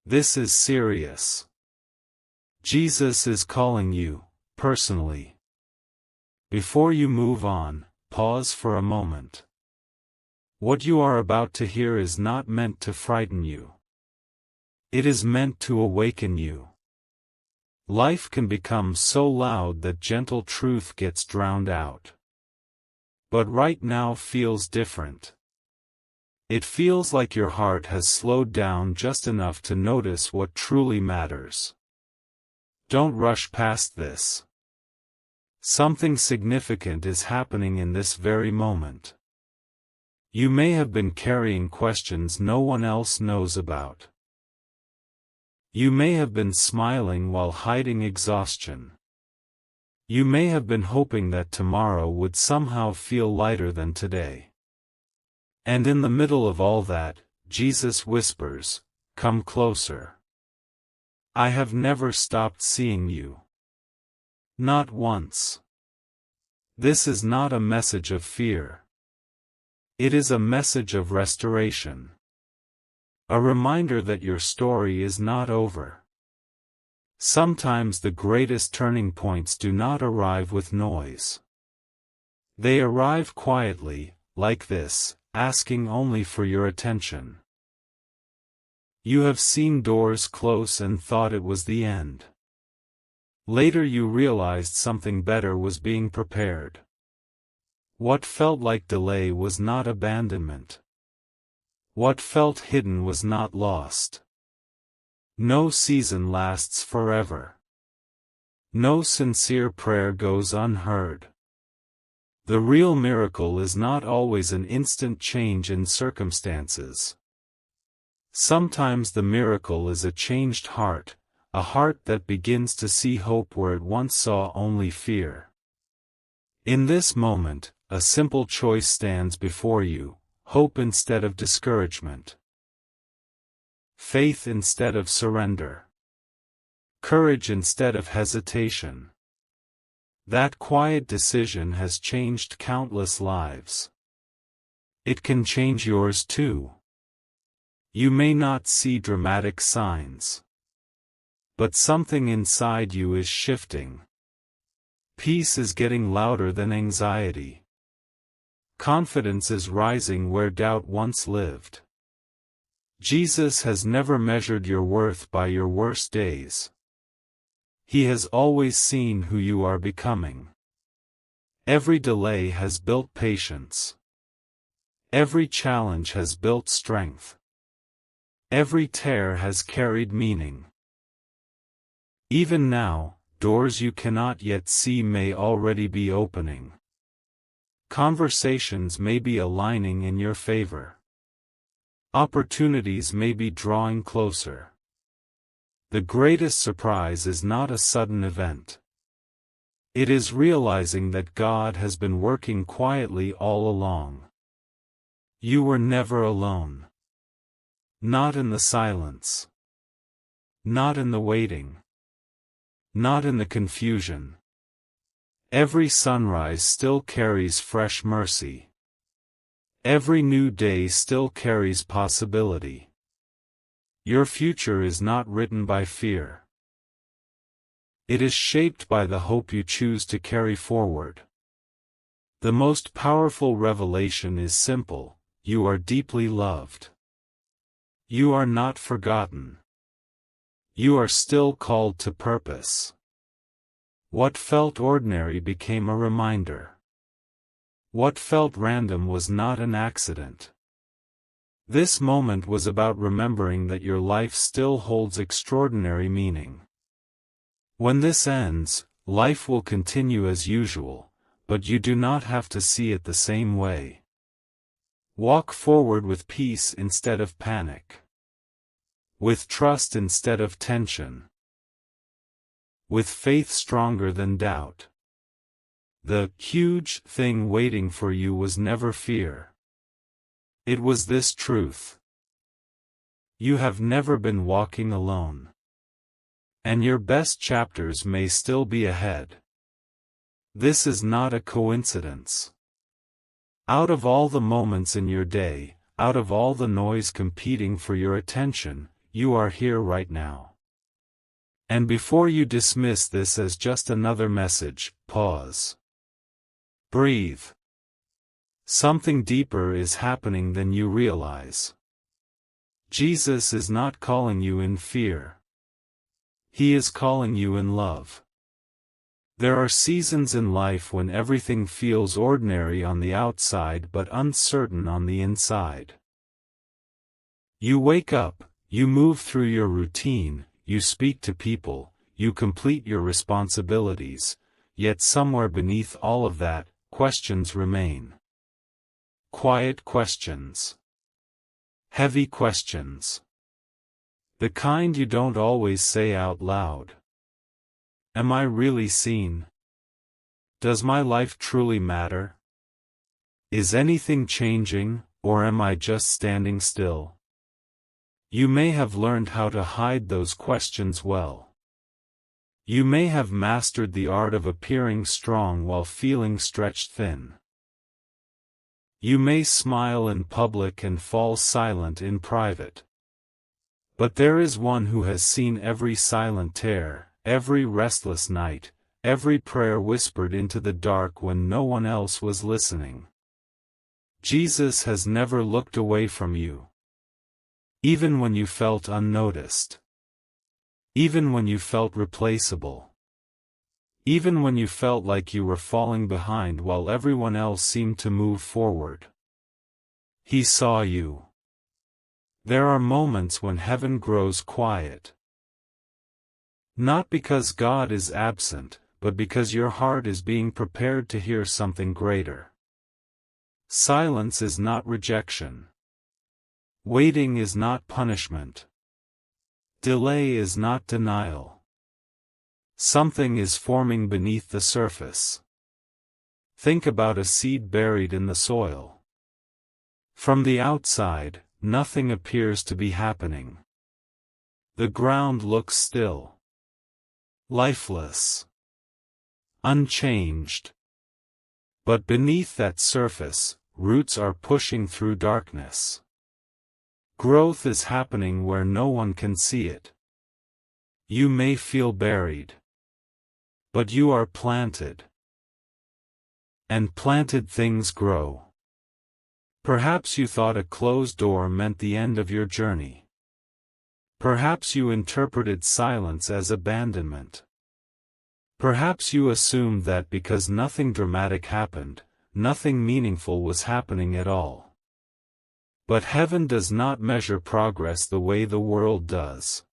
This is serious. Jesus is calling you, personally. Before you move on, pause for a moment. What you are about to hear is not meant to frighten you. It is meant to awaken you. Life can become so loud that gentle truth gets drowned out. But right now feels different. It feels like your heart has slowed down just enough to notice what truly matters. Don't rush past this. Something significant is happening in this very moment. You may have been carrying questions no one else knows about. You may have been smiling while hiding exhaustion. You may have been hoping that tomorrow would somehow feel lighter than today. And in the middle of all that, Jesus whispers, "Come closer. I have never stopped seeing you." Not once. This is not a message of fear. It is a message of restoration. A reminder that your story is not over. Sometimes the greatest turning points do not arrive with noise. They arrive quietly, like this, asking only for your attention. You have seen doors close and thought it was the end. Later you realized something better was being prepared. What felt like delay was not abandonment. What felt hidden was not lost. No season lasts forever. No sincere prayer goes unheard. The real miracle is not always an instant change in circumstances. Sometimes the miracle is a changed heart, a heart that begins to see hope where it once saw only fear. In this moment, a simple choice stands before you: hope instead of discouragement. Faith instead of surrender. Courage instead of hesitation. That quiet decision has changed countless lives. It can change yours too. You may not see dramatic signs. But something inside you is shifting. Peace is getting louder than anxiety. Confidence is rising where doubt once lived. Jesus has never measured your worth by your worst days. He has always seen who you are becoming. Every delay has built patience. Every challenge has built strength. Every tear has carried meaning. Even now, doors you cannot yet see may already be opening. Conversations may be aligning in your favor. Opportunities may be drawing closer. The greatest surprise is not a sudden event. It is realizing that God has been working quietly all along. You were never alone. Not in the silence. Not in the waiting. Not in the confusion. Every sunrise still carries fresh mercy. Every new day still carries possibility. Your future is not written by fear. It is shaped by the hope you choose to carry forward. The most powerful revelation is simple: you are deeply loved. You are not forgotten. You are still called to purpose. What felt ordinary became a reminder. What felt random was not an accident. This moment was about remembering that your life still holds extraordinary meaning. When this ends, life will continue as usual, but you do not have to see it the same way. Walk forward with peace instead of panic. With trust instead of tension. With faith stronger than doubt. The huge thing waiting for you was never fear. It was this truth. You have never been walking alone. And your best chapters may still be ahead. This is not a coincidence. Out of all the moments in your day, out of all the noise competing for your attention, you are here right now. And before you dismiss this as just another message, pause. Breathe. Something deeper is happening than you realize. Jesus is not calling you in fear. He is calling you in love. There are seasons in life when everything feels ordinary on the outside but uncertain on the inside. You wake up, you move through your routine, you speak to people, you complete your responsibilities, yet somewhere beneath all of that, questions remain. Quiet questions. Heavy questions. The kind you don't always say out loud. Am I really seen? Does my life truly matter? Is anything changing, or am I just standing still? You may have learned how to hide those questions well. You may have mastered the art of appearing strong while feeling stretched thin. You may smile in public and fall silent in private. But there is one who has seen every silent tear, every restless night, every prayer whispered into the dark when no one else was listening. Jesus has never looked away from you. Even when you felt unnoticed. Even when you felt replaceable. Even when you felt like you were falling behind while everyone else seemed to move forward. He saw you. There are moments when heaven grows quiet. Not because God is absent, but because your heart is being prepared to hear something greater. Silence is not rejection. Waiting is not punishment. Delay is not denial. Something is forming beneath the surface. Think about a seed buried in the soil. From the outside, nothing appears to be happening. The ground looks still. Lifeless. Unchanged. But beneath that surface, roots are pushing through darkness. Growth is happening where no one can see it. You may feel buried. But you are planted. And planted things grow. Perhaps you thought a closed door meant the end of your journey. Perhaps you interpreted silence as abandonment. Perhaps you assumed that because nothing dramatic happened, nothing meaningful was happening at all. But heaven does not measure progress the way the world does.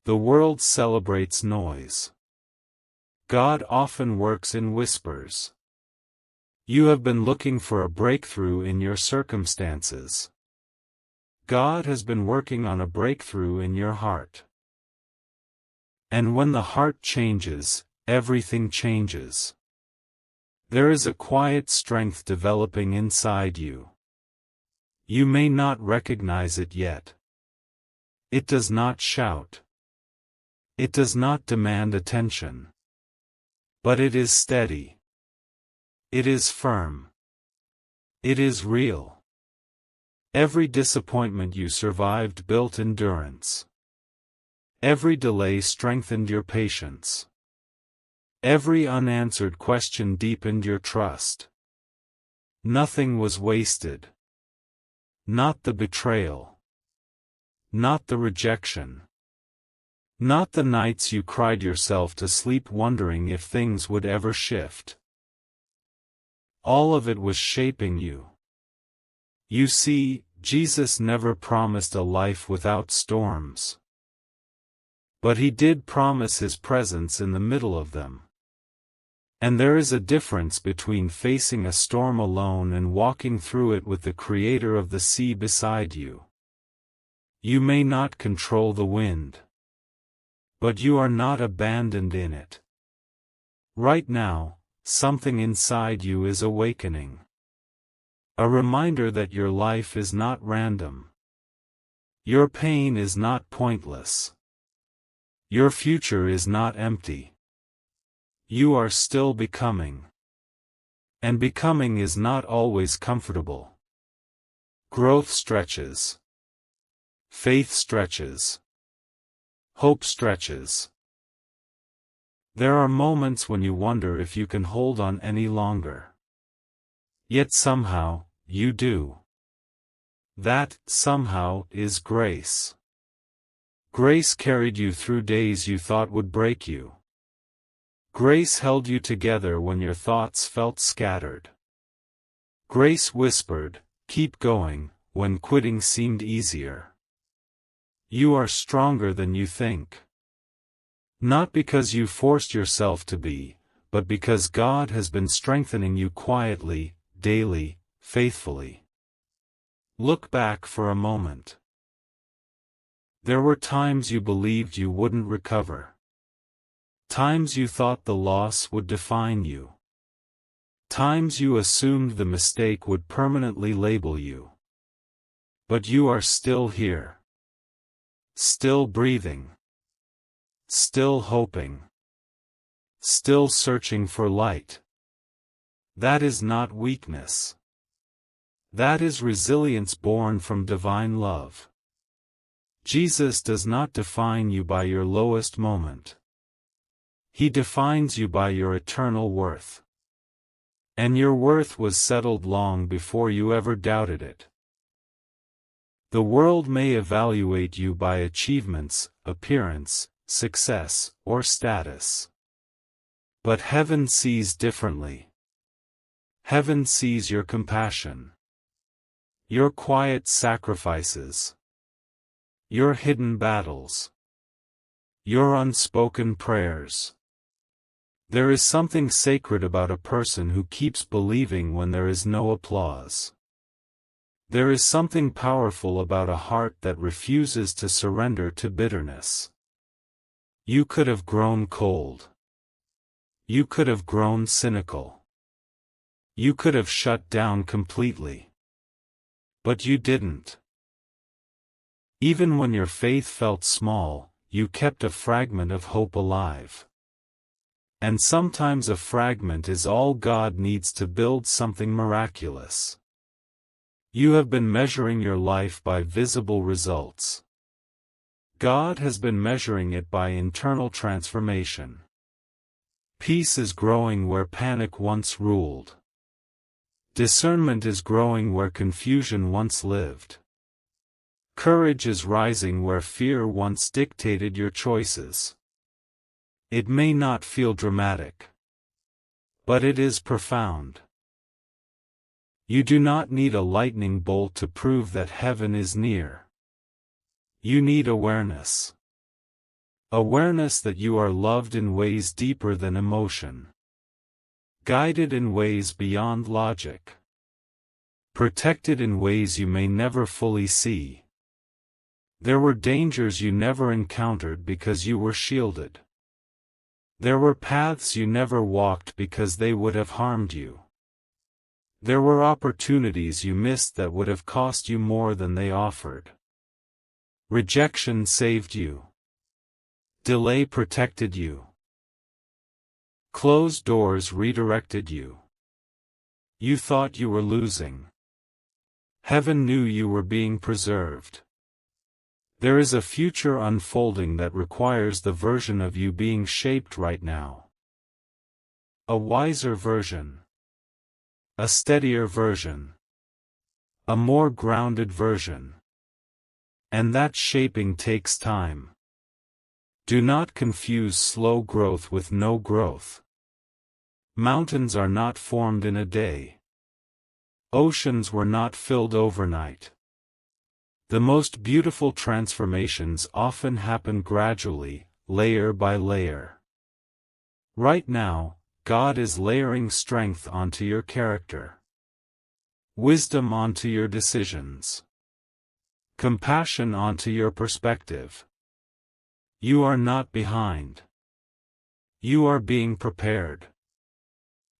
The world celebrates noise. God often works in whispers. You have been looking for a breakthrough in your circumstances. God has been working on a breakthrough in your heart. And when the heart changes, everything changes. There is a quiet strength developing inside you. You may not recognize it yet. It does not shout. It does not demand attention. But it is steady. It is firm. It is real. Every disappointment you survived built endurance. Every delay strengthened your patience. Every unanswered question deepened your trust. Nothing was wasted. Not the betrayal. Not the rejection. Not the nights you cried yourself to sleep wondering if things would ever shift. All of it was shaping you. You see, Jesus never promised a life without storms. But he did promise his presence in the middle of them. And there is a difference between facing a storm alone and walking through it with the Creator of the sea beside you. You may not control the wind. But you are not abandoned in it. Right now, something inside you is awakening. A reminder that your life is not random. Your pain is not pointless. Your future is not empty. You are still becoming. And becoming is not always comfortable. Growth stretches. Faith stretches. Hope stretches. There are moments when you wonder if you can hold on any longer. Yet somehow, you do. That, somehow, is grace. Grace carried you through days you thought would break you. Grace held you together when your thoughts felt scattered. Grace whispered, "Keep going," when quitting seemed easier. You are stronger than you think. Not because you forced yourself to be, but because God has been strengthening you quietly, daily, faithfully. Look back for a moment. There were times you believed you wouldn't recover. Times you thought the loss would define you. Times you assumed the mistake would permanently label you. But you are still here. Still breathing. Still hoping. Still searching for light. That is not weakness. That is resilience born from divine love. Jesus does not define you by your lowest moment. He defines you by your eternal worth. And your worth was settled long before you ever doubted it. The world may evaluate you by achievements, appearance, success, or status. But heaven sees differently. Heaven sees your compassion. Your quiet sacrifices. Your hidden battles. Your unspoken prayers. There is something sacred about a person who keeps believing when there is no applause. There is something powerful about a heart that refuses to surrender to bitterness. You could have grown cold. You could have grown cynical. You could have shut down completely. But you didn't. Even when your faith felt small, you kept a fragment of hope alive. And sometimes a fragment is all God needs to build something miraculous. You have been measuring your life by visible results. God has been measuring it by internal transformation. Peace is growing where panic once ruled. Discernment is growing where confusion once lived. Courage is rising where fear once dictated your choices. It may not feel dramatic, but it is profound. You do not need a lightning bolt to prove that heaven is near. You need awareness. Awareness that you are loved in ways deeper than emotion. Guided in ways beyond logic. Protected in ways you may never fully see. There were dangers you never encountered because you were shielded. There were paths you never walked because they would have harmed you. There were opportunities you missed that would have cost you more than they offered. Rejection saved you. Delay protected you. Closed doors redirected you. You thought you were losing. Heaven knew you were being preserved. There is a future unfolding that requires the version of you being shaped right now. A wiser version. A steadier version. A more grounded version. And that shaping takes time. Do not confuse slow growth with no growth. Mountains are not formed in a day. Oceans were not filled overnight. The most beautiful transformations often happen gradually, layer by layer. Right now, God is layering strength onto your character. Wisdom onto your decisions. Compassion onto your perspective. You are not behind. You are being prepared.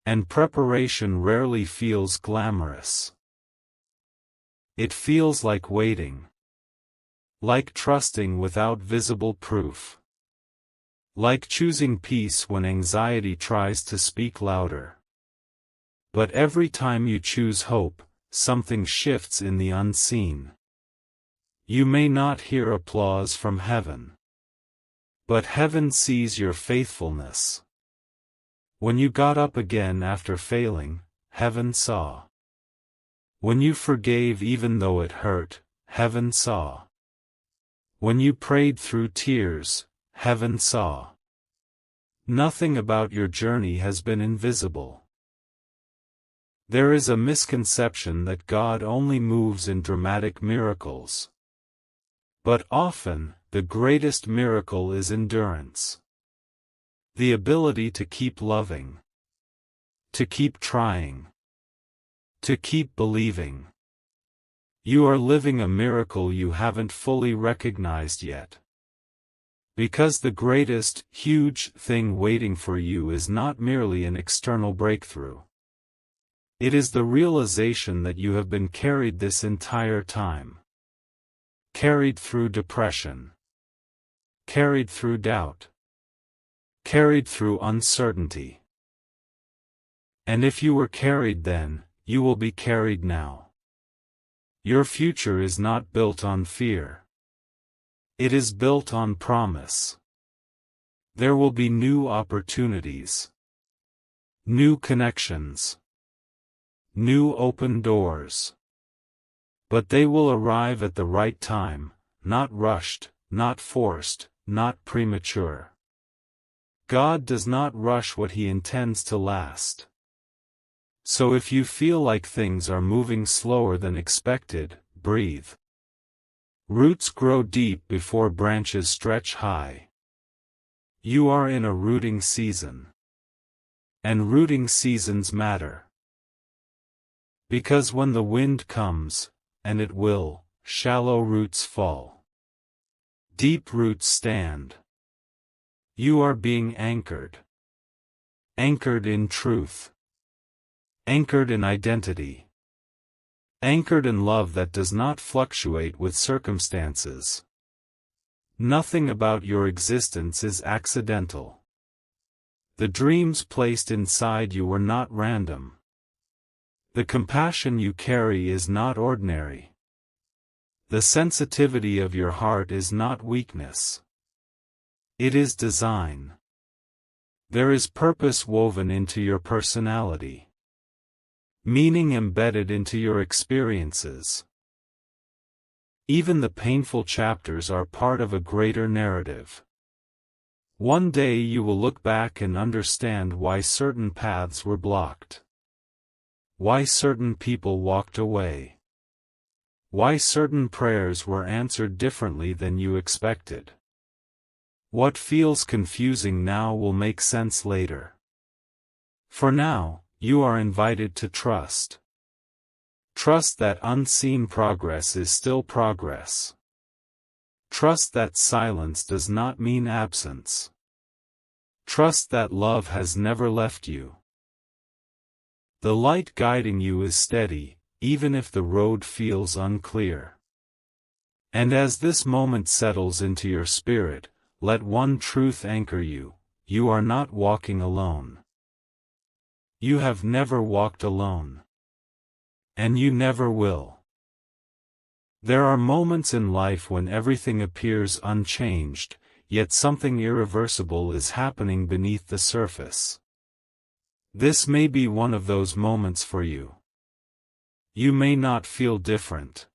And preparation rarely feels glamorous. It feels like waiting. Like trusting without visible proof. Like choosing peace when anxiety tries to speak louder. But every time you choose hope, something shifts in the unseen. You may not hear applause from heaven. But heaven sees your faithfulness. When you got up again after failing, heaven saw. When you forgave even though it hurt, heaven saw. When you prayed through tears, heaven saw. Nothing about your journey has been invisible. There is a misconception that God only moves in dramatic miracles. But often, the greatest miracle is endurance. The ability to keep loving. To keep trying. To keep believing. You are living a miracle you haven't fully recognized yet. Because the greatest, huge thing waiting for you is not merely an external breakthrough. It is the realization that you have been carried this entire time. Carried through depression. Carried through doubt. Carried through uncertainty. And if you were carried then, you will be carried now. Your future is not built on fear. It is built on promise. There will be new opportunities. New connections. New open doors. But they will arrive at the right time, not rushed, not forced, not premature. God does not rush what He intends to last. So if you feel like things are moving slower than expected, breathe. Roots grow deep before branches stretch high. You are in a rooting season. And rooting seasons matter. Because when the wind comes, and it will, shallow roots fall. Deep roots stand. You are being anchored. Anchored in truth. Anchored in identity. Anchored in love that does not fluctuate with circumstances. Nothing about your existence is accidental. The dreams placed inside you were not random. The compassion you carry is not ordinary. The sensitivity of your heart is not weakness. It is design. There is purpose woven into your personality. Meaning embedded into your experiences. Even the painful chapters are part of a greater narrative. One day you will look back and understand why certain paths were blocked. Why certain people walked away. Why certain prayers were answered differently than you expected. What feels confusing now will make sense later. For now, you are invited to trust. Trust that unseen progress is still progress. Trust that silence does not mean absence. Trust that love has never left you. The light guiding you is steady, even if the road feels unclear. And as this moment settles into your spirit, let one truth anchor you: you are not walking alone. You have never walked alone. And you never will. There are moments in life when everything appears unchanged, yet something irreversible is happening beneath the surface. This may be one of those moments for you. You may not feel different.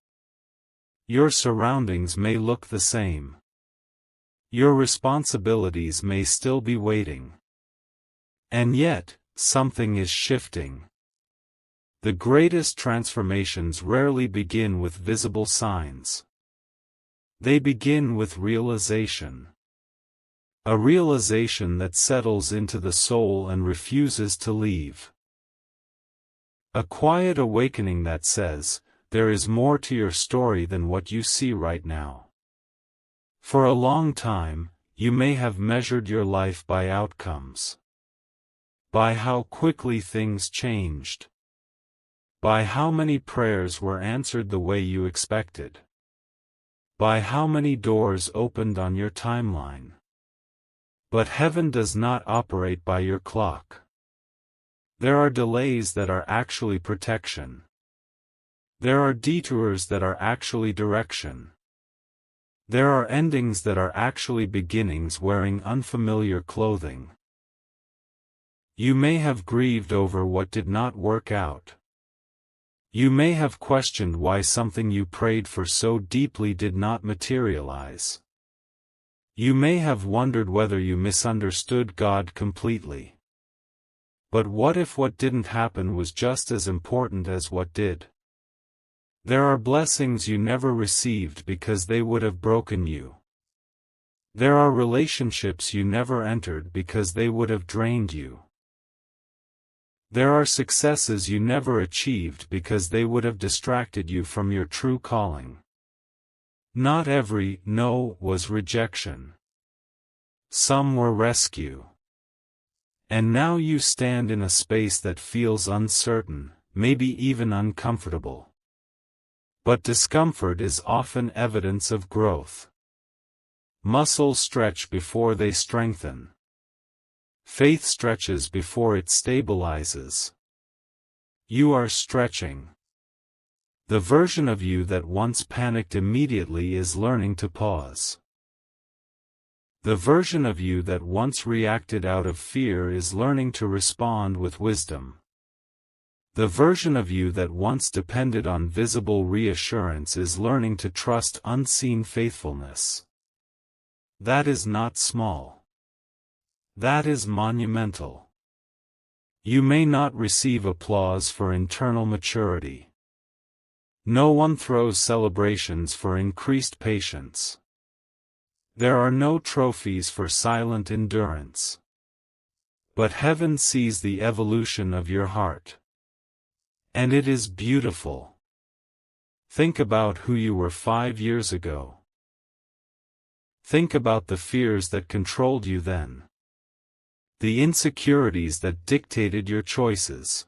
Your surroundings may look the same. Your responsibilities may still be waiting. And yet, something is shifting. The greatest transformations rarely begin with visible signs. They begin with realization. A realization that settles into the soul and refuses to leave. A quiet awakening that says, there is more to your story than what you see right now. For a long time, you may have measured your life by outcomes. By how quickly things changed. By how many prayers were answered the way you expected. By how many doors opened on your timeline. But heaven does not operate by your clock. There are delays that are actually protection. There are detours that are actually direction. There are endings that are actually beginnings wearing unfamiliar clothing. You may have grieved over what did not work out. You may have questioned why something you prayed for so deeply did not materialize. You may have wondered whether you misunderstood God completely. But what if what didn't happen was just as important as what did? There are blessings you never received because they would have broken you. There are relationships you never entered because they would have drained you. There are successes you never achieved because they would have distracted you from your true calling. Not every no was rejection. Some were rescue. And now you stand in a space that feels uncertain, maybe even uncomfortable. But discomfort is often evidence of growth. Muscles stretch before they strengthen. Faith stretches before it stabilizes. You are stretching. The version of you that once panicked immediately is learning to pause. The version of you that once reacted out of fear is learning to respond with wisdom. The version of you that once depended on visible reassurance is learning to trust unseen faithfulness. That is not small. That is monumental. You may not receive applause for internal maturity. No one throws celebrations for increased patience. There are no trophies for silent endurance. But heaven sees the evolution of your heart. And it is beautiful. Think about who you were 5 years ago. Think about the fears that controlled you then. The insecurities that dictated your choices.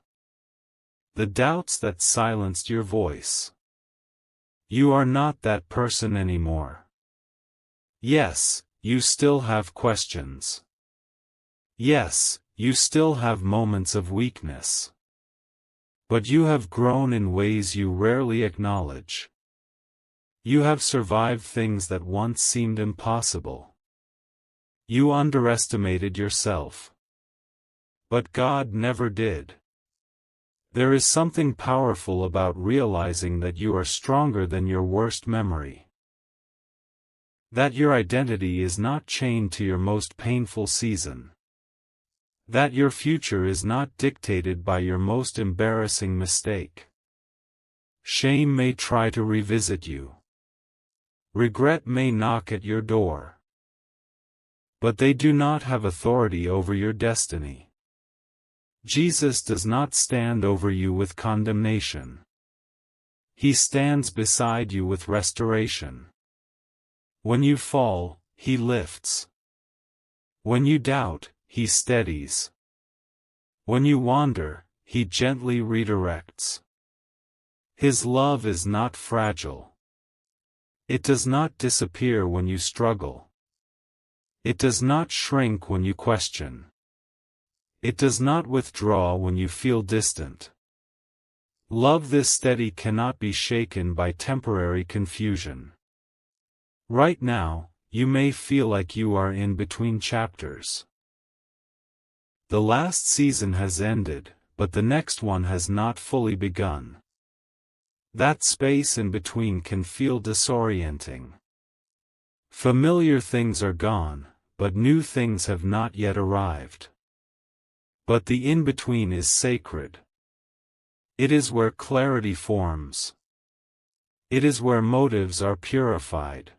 The doubts that silenced your voice. You are not that person anymore. Yes, you still have questions. Yes, you still have moments of weakness. But you have grown in ways you rarely acknowledge. You have survived things that once seemed impossible. You underestimated yourself. But God never did. There is something powerful about realizing that you are stronger than your worst memory. That your identity is not chained to your most painful season. That your future is not dictated by your most embarrassing mistake. Shame may try to revisit you. Regret may knock at your door. But they do not have authority over your destiny. Jesus does not stand over you with condemnation. He stands beside you with restoration. When you fall, He lifts. When you doubt, He steadies. When you wander, He gently redirects. His love is not fragile. It does not disappear when you struggle. It does not shrink when you question. It does not withdraw when you feel distant. Love this steady cannot be shaken by temporary confusion. Right now, you may feel like you are in between chapters. The last season has ended, but the next one has not fully begun. That space in between can feel disorienting. Familiar things are gone, but new things have not yet arrived. But the in-between is sacred. It is where clarity forms. It is where motives are purified.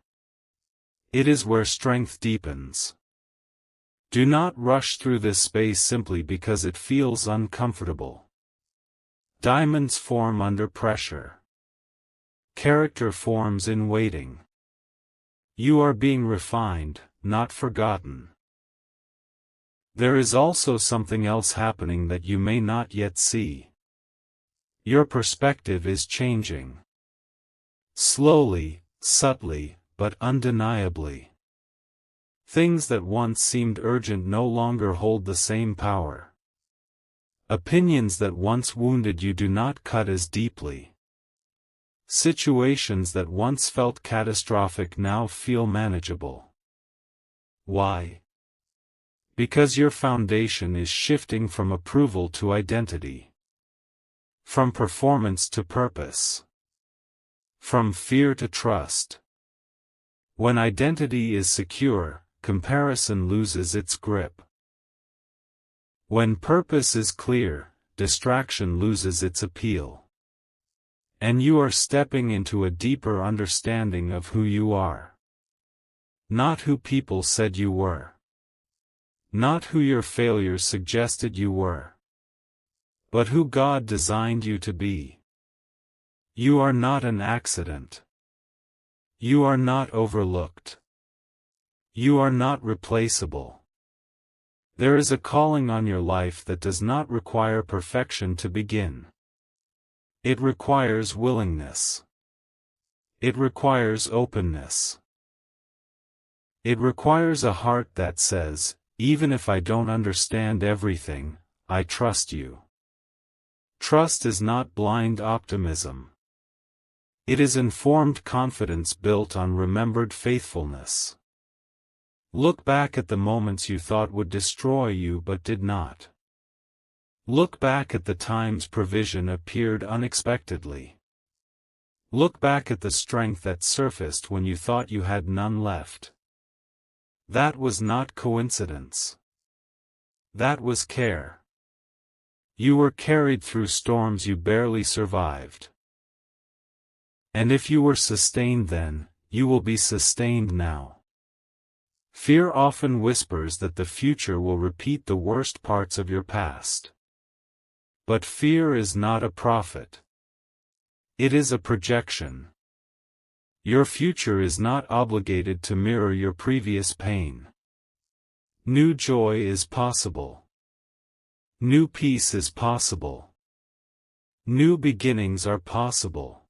It is where strength deepens. Do not rush through this space simply because it feels uncomfortable. Diamonds form under pressure. Character forms in waiting. You are being refined, not forgotten. There is also something else happening that you may not yet see. Your perspective is changing. Slowly, subtly, but undeniably. Things that once seemed urgent no longer hold the same power. Opinions that once wounded you do not cut as deeply. Situations that once felt catastrophic now feel manageable. Why? Because your foundation is shifting from approval to identity. From performance to purpose. From fear to trust. When identity is secure, comparison loses its grip. When purpose is clear, distraction loses its appeal. And you are stepping into a deeper understanding of who you are. Not who people said you were. Not who your failures suggested you were. But who God designed you to be. You are not an accident. You are not overlooked. You are not replaceable. There is a calling on your life that does not require perfection to begin. It requires willingness. It requires openness. It requires a heart that says, even if I don't understand everything, I trust you. Trust is not blind optimism. It is informed confidence built on remembered faithfulness. Look back at the moments you thought would destroy you but did not. Look back at the times provision appeared unexpectedly. Look back at the strength that surfaced when you thought you had none left. That was not coincidence. That was care. You were carried through storms you barely survived. And if you were sustained then, you will be sustained now. Fear often whispers that the future will repeat the worst parts of your past. But fear is not a prophet. It is a projection. Your future is not obligated to mirror your previous pain. New joy is possible. New peace is possible. New beginnings are possible.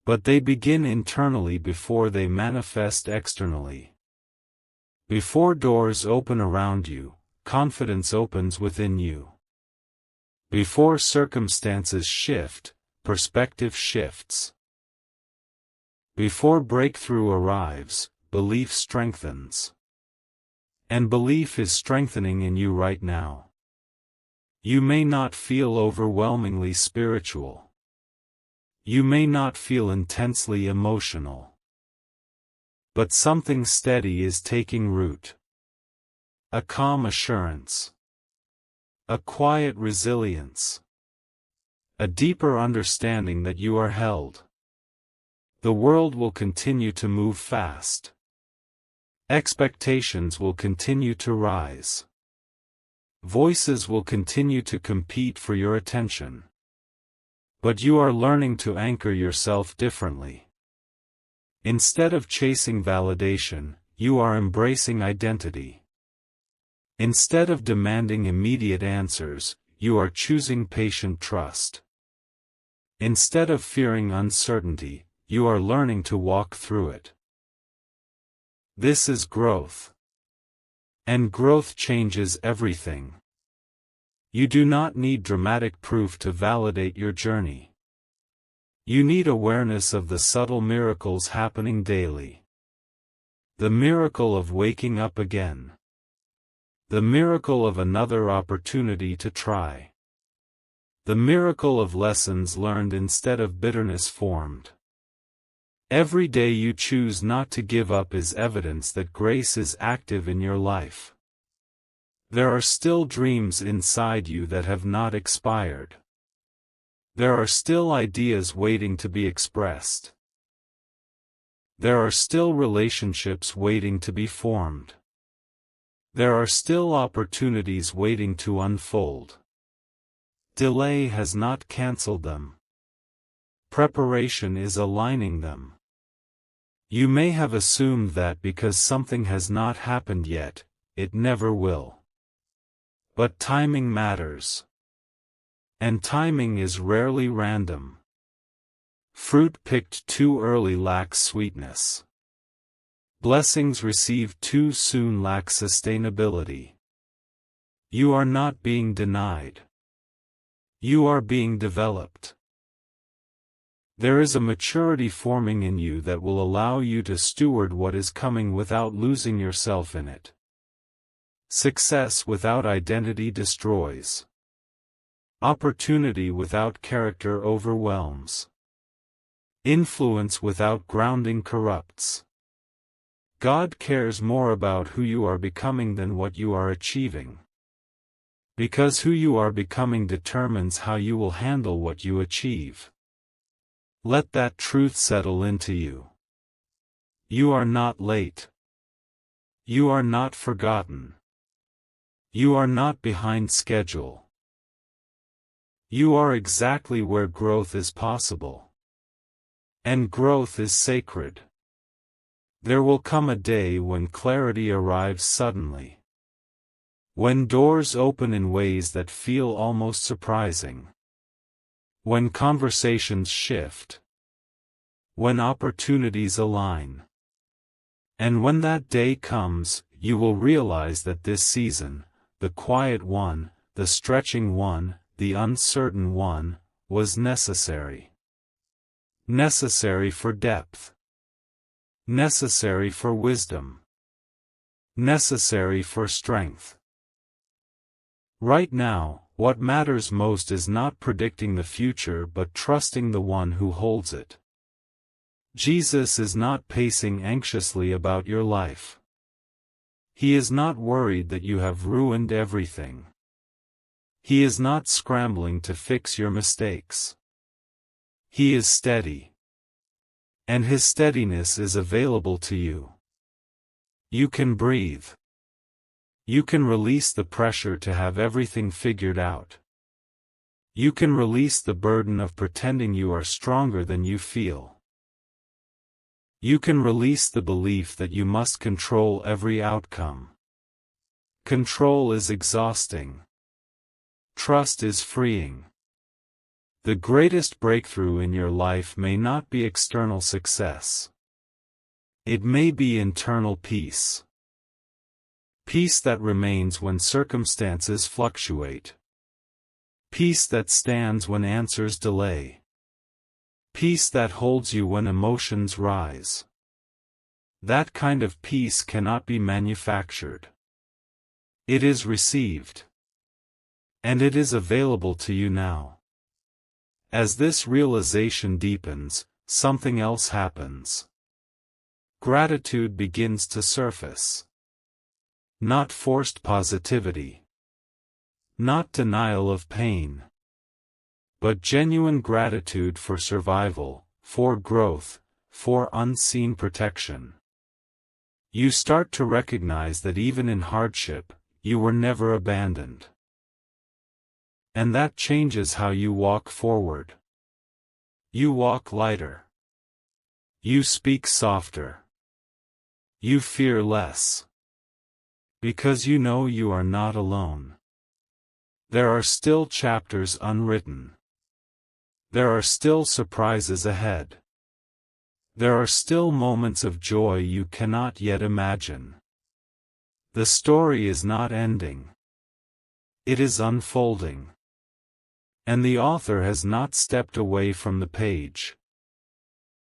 But they begin internally before they manifest externally. Before doors open around you, confidence opens within you. Before circumstances shift, perspective shifts. Before breakthrough arrives, belief strengthens. And belief is strengthening in you right now. You may not feel overwhelmingly spiritual. You may not feel intensely emotional. But something steady is taking root. A calm assurance. A quiet resilience. A deeper understanding that you are held. The world will continue to move fast. Expectations will continue to rise. Voices will continue to compete for your attention. But you are learning to anchor yourself differently. Instead of chasing validation, you are embracing identity. Instead of demanding immediate answers, you are choosing patient trust. Instead of fearing uncertainty, you are learning to walk through it. This is growth. And growth changes everything. You do not need dramatic proof to validate your journey. You need awareness of the subtle miracles happening daily. The miracle of waking up again. The miracle of another opportunity to try. The miracle of lessons learned instead of bitterness formed. Every day you choose not to give up is evidence that grace is active in your life. There are still dreams inside you that have not expired. There are still ideas waiting to be expressed. There are still relationships waiting to be formed. There are still opportunities waiting to unfold. Delay has not canceled them. Preparation is aligning them. You may have assumed that because something has not happened yet, it never will. But timing matters. And timing is rarely random. Fruit picked too early lacks sweetness. Blessings received too soon lack sustainability. You are not being denied. You are being developed. There is a maturity forming in you that will allow you to steward what is coming without losing yourself in it. Success without identity destroys. Opportunity without character overwhelms. Influence without grounding corrupts. God cares more about who you are becoming than what you are achieving. Because who you are becoming determines how you will handle what you achieve. Let that truth settle into you. You are not late. You are not forgotten. You are not behind schedule. You are exactly where growth is possible. And growth is sacred. There will come a day when clarity arrives suddenly. When doors open in ways that feel almost surprising. When conversations shift. When opportunities align. And when that day comes, you will realize that this season, the quiet one, the stretching one, the uncertain one, was necessary. Necessary for depth. Necessary for wisdom. Necessary for strength. Right now, what matters most is not predicting the future but trusting the one who holds it. Jesus is not pacing anxiously about your life. He is not worried that you have ruined everything. He is not scrambling to fix your mistakes. He is steady. And his steadiness is available to you. You can breathe. You can release the pressure to have everything figured out. You can release the burden of pretending you are stronger than you feel. You can release the belief that you must control every outcome. Control is exhausting. Trust is freeing. The greatest breakthrough in your life may not be external success. It may be internal peace. Peace that remains when circumstances fluctuate. Peace that stands when answers delay. Peace that holds you when emotions rise. That kind of peace cannot be manufactured. It is received. And it is available to you now. As this realization deepens, something else happens. Gratitude begins to surface. Not forced positivity. Not denial of pain. But genuine gratitude for survival, for growth, for unseen protection. You start to recognize that even in hardship, you were never abandoned. And that changes how you walk forward. You walk lighter. You speak softer. You fear less. Because you know you are not alone. There are still chapters unwritten. There are still surprises ahead. There are still moments of joy you cannot yet imagine. The story is not ending. It is unfolding. And the author has not stepped away from the page.